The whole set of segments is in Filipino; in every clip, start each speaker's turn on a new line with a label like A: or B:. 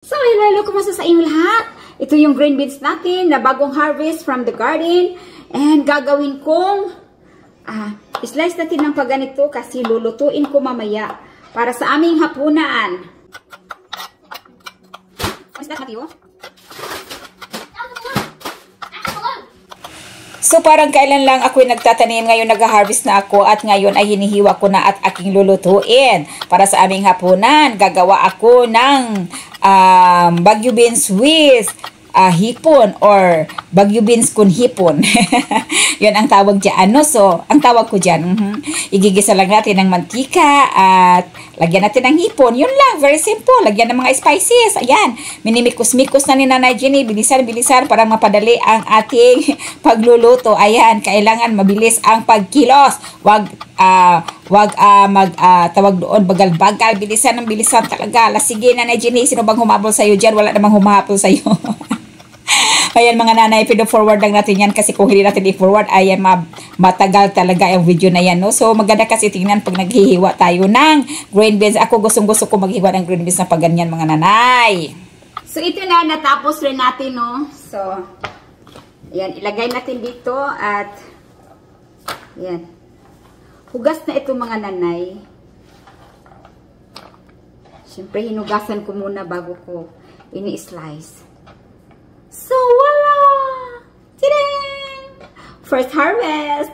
A: So, hello, kumusta sa inyo lahat? Ito yung green beans natin na bagong harvest from the garden. And gagawin kong slice natin ng paganito kasi lulutuin ko mamaya para sa aming hapunan. So, parang kailan lang ako'y nagtatanim, ngayon nag-harvest na ako at ngayon ay hinihiwa ko na at aking lulutuin. Para sa aming hapunan, gagawa ako ng Baguio beans with hipon or Baguio beans kun hipon. Yun ang tawag dyan. No? So, ang tawag ko dyan, igigisa lang natin ng mantika at lagyan natin ng hipon. Yun lang, very simple. Lagyan ng mga spices. Ayan, minimikos-mikos na ni Nanay Jenny. Bilisan-bilisan para mapadali ang ating pagluluto. Ayan, kailangan mabilis ang pagkilos. Tawag doon, bagal-bagal. Bilisan ng bilisan talaga. Sige, Nanay Jenny, sino bang humabol sa'yo dyan? Wala namang humabol sa'yo. Ayan mga nanay, pino-forward lang natin yan kasi kung hindi natin i-forward, ayan matagal talaga yung video na yan. No? So maganda kasi tingnan pag naghihiwa tayo ng green beans. Ako gustong-gusto ko maghiwa ng green beans na pag ganyan mga nanay. So ito na, natapos rin natin. No? So, ayan, ilagay natin dito at ayan. Hugas na ito mga nanay. Siyempre, hinugasan ko muna bago ko ini-slice. So, voila! Tadang! First harvest!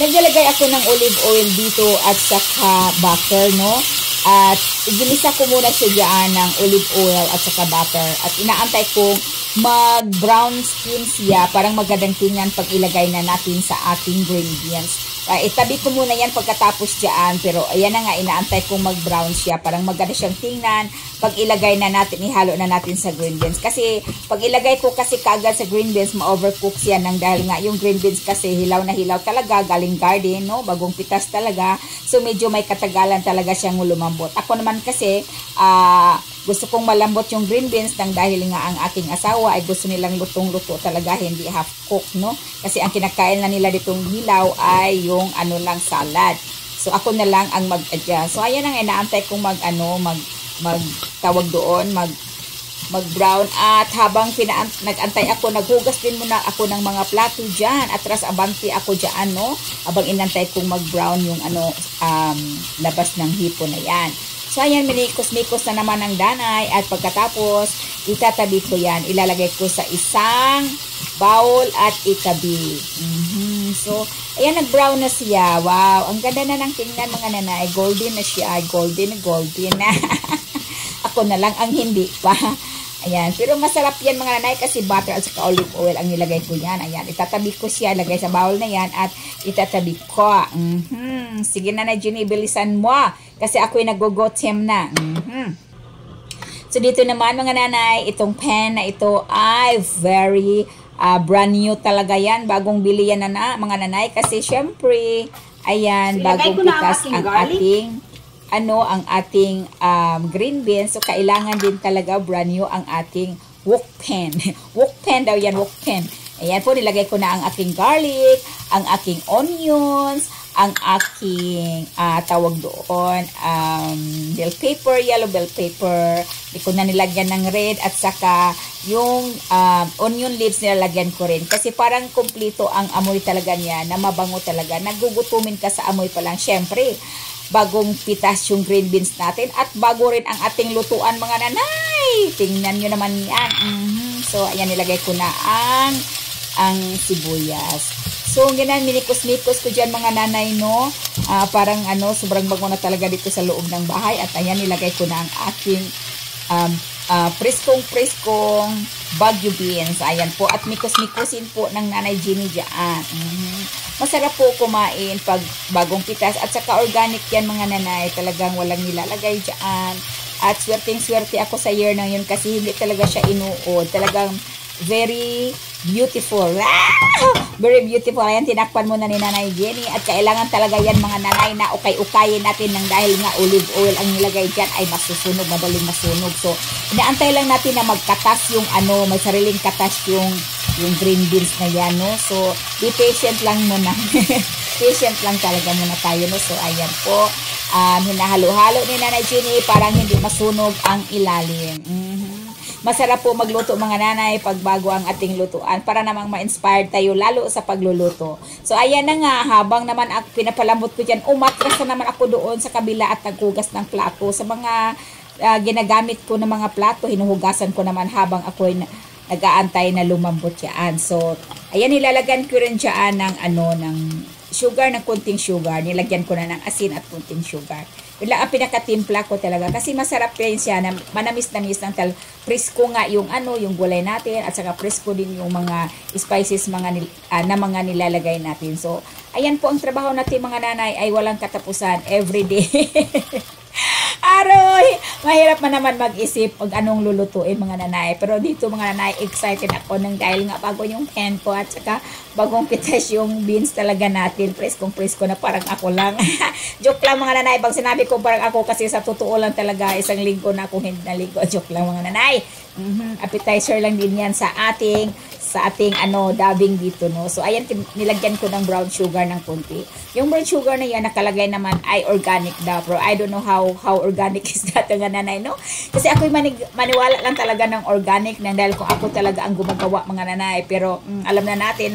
A: Naglalagay ako ng olive oil dito at saka butter, no? At iginisa ko muna siya dyan ng olive oil at saka butter. At inaantay kong mag-brown skin siya. Parang magandang tingnan pag ilagay na natin sa ating green beans. Itabi ko muna yan pagkatapos dyan. Pero ayan na nga, inaantay kong mag-brown siya. Parang maganda siyang tingnan pag ilagay na natin, ihalo na natin sa green beans. Kasi pag ilagay ko kasi kaagad sa green beans, ma-overcook siya nang dahil nga yung green beans kasi hilaw na hilaw talaga, galing garden, no? Bagong pitas talaga. So medyo may katagalan talaga siyang lumambot. Ako naman kasi, gusto kong malambot yung green beans nang dahil nga ang aking asawa ay gusto nilang lutong-luto talaga, hindi half cook, no? Kasi ang kinakain na nila ditong hilaw ay yung ano lang, salad. So ako na lang ang mag-adjust. So ayan ang inaantay kong mag-tawag doon, mag-brown. At habang nag-antay ako, naghugas din muna ako ng mga plato dyan. Atras abanti ako dyan, no? Habang inantay kong mag-brown yung labas ng hipon na yan. So, ayan, minikos-mikos na naman ang danay. At pagkatapos, itatabi ko yan. Ilalagay ko sa isang bowl at itabi. So, ayan, nag-brown na siya. Wow, ang ganda na ng tingnan mga nanay. Golden na siya. Golden na. Ako na lang ang hindi pa. Ayan, pero masarap yan mga nanay kasi butter at saka olive oil ang nilagay ko yan. Ayan, itatabi ko siya, lagay sa bowl na yan at itatabi ko. Sige Nanay Jenny, bilisan mo kasi ako'y nag-go-team na. So dito naman mga nanay, itong pen na ito ay very brand new talaga yan. Bagong bili yan na mga nanay kasi syempre, ayan, so, bagong pitas ang ating ang ating green beans. So, kailangan din talaga brand new ang ating wok pen. Wok pen daw yan, wok pen. Ayan po, nilagay ko na ang aking garlic, ang aking onions, ang aking tawag doon, bell pepper, yellow bell pepper. Hindi ko na nilagyan ng red at saka yung onion leaves nilalagyan ko rin. Kasi parang kumplito ang amoy talaga niya na mabango talaga. Nagugutumin ka sa amoy pa lang. Syempre, bagong pitas yung green beans natin at bago rin ang ating lutuan mga nanay. Tingnan nyo naman yan. So, ayan, nilagay ko na ang sibuyas. So, ganyan, minikos-mikos ko dyan mga nanay, no? Parang sobrang bango na talaga dito sa loob ng bahay. At ayan, nilagay ko na ang aking preskong Baguio beans. Ayan po. At mikos-mikosin po ng Nanay Jenny dyan. Masarap po kumain pag bagong pitas. At saka organic yan mga nanay. Talagang walang nilalagay dyan. At swerteng-swerte ako sa year na yun kasi hindi talaga siya inuod. Talagang very beautiful. Very beautiful. Ayan, tinakpan muna ni Nanay Jenny. At kailangan talaga yan mga nanay na ukay-ukayin natin ng dahil nga olive oil ang nilagay dyan ay masusunog, madaling masunog. So, inaantay lang natin na magkatas yung may sariling katas yung green beans na yan, no? So, be patient lang muna. Patient lang talaga muna tayo, no? So, ayan po. hinahalo-halo ni Nanay Jenny parang hindi masunog ang ilalim. Masarap po magluto mga nanay pag bago ang ating lutuan para namang ma-inspired tayo lalo sa pagluluto. So ayan na nga, habang naman pinapalambot ko dyan, umatras na naman ako doon sa kabila at naghugas ng plato. Sa mga ginagamit ko ng mga plato, hinuhugasan ko naman habang ako'y nag-aantay na lumambot yan. So ayan, nilalagyan ko rin dyan ng sugar, ng kunting sugar. Nilagyan ko na ng asin at kunting sugar. Yun lang ang pinakatimpla ko talaga. Kasi masarap rin siya na manamis-namis ng presko nga yung yung gulay natin at saka presko din yung mga spices na mga nilalagay natin. So, ayan po ang trabaho natin mga nanay ay walang katapusan everyday. Aroy! Mahirap man naman mag-isip pag anong lulutuin mga nanay. Pero dito mga nanay, excited ako dahil nga bago yung pen ko at saka bagong pitas yung beans talaga natin. Preskong-presko na parang ako lang. Joke lang mga nanay. Pag sinabi ko parang ako kasi sa totoo lang talaga isang linggo na akong hindi naligo. Joke lang mga nanay. Appetizer lang din yan sa ating dubbing dito, no. So ayan, nilagyan ko ng brown sugar ng konti. Yung brown sugar na yan nakalagay naman ay organic daw, pero I don't know how organic is that nga nanay, no. Kasi ako'y maniwala lang talaga ng organic dahil kung ako talaga ang gumagawa mga nanay, pero alam na natin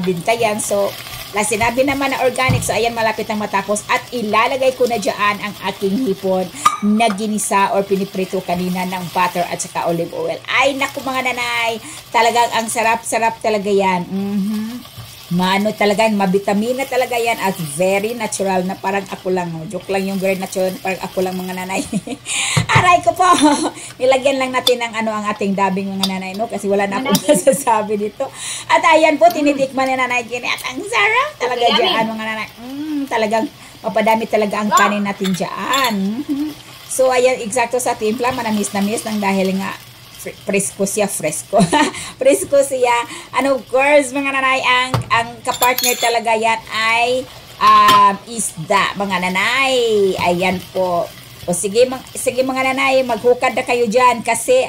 A: bintayan. So sinabi naman na organic. So ayan, malapit ang matapos at ilalagay ko na dyan ang aking hipon na ginisa or piniprito kanina ng butter at saka olive oil. Ay naku mga nanay, talagang ang sarap-sarap talaga yan. Mano talaga, mabitamina talaga yan at very natural na parang ako lang. Joke lang yung very natural na parang ako lang mga nanay. Aray ko po. Nilagyan lang natin ng ang ating dubbing mga nanay, no? Kasi wala na akong masasabi dito. At ayan po, tinitikman ni Nanay Jenny at ang sarap talaga dyan mga nanay. Talagang mapadami talaga ang kanin natin dyan. So ayan, eksakto sa timpla, manamis-namis ng dahil nga presko siya. Presko siya. And of course, mga nanay, ang kapartner talaga yan ay isda, mga nanay. Ayan po. O sige mga nanay, maghukad na kayo dyan kasi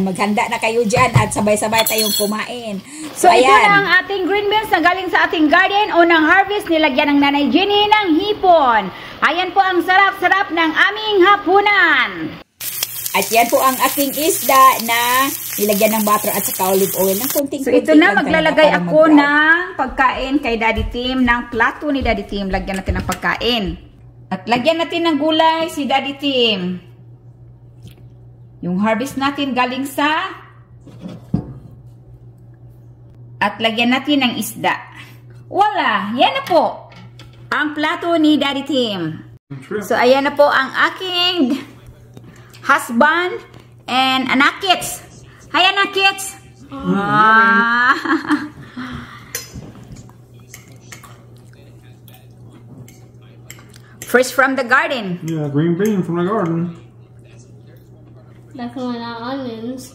A: maghanda na kayo dyan at sabay-sabay tayong kumain.
B: So ayan. Ito na ang ating green beans na galing sa ating garden o ng harvest, nilagyan ng Nanay Jenny ng hipon. Ayan po ang sarap-sarap ng aming hapunan.
A: At yan po ang aking isda na nilagyan ng butter at saka olive oil ng kunting.
B: So ito na, maglalagay ako ng pagkain kay Daddy Tim, ng plato ni Daddy Tim. Lagyan natin ng pagkain. At lagyan natin ng gulay si Daddy Tim. Yung harvest natin galing sa... At lagyan natin ng isda. Wala! Yan na po ang plato ni Daddy Tim. So ayan na po ang aking husband and anakits. Hi anakits! Fresh from the garden.
C: Yeah, green bean from the garden.
D: Like when our onions.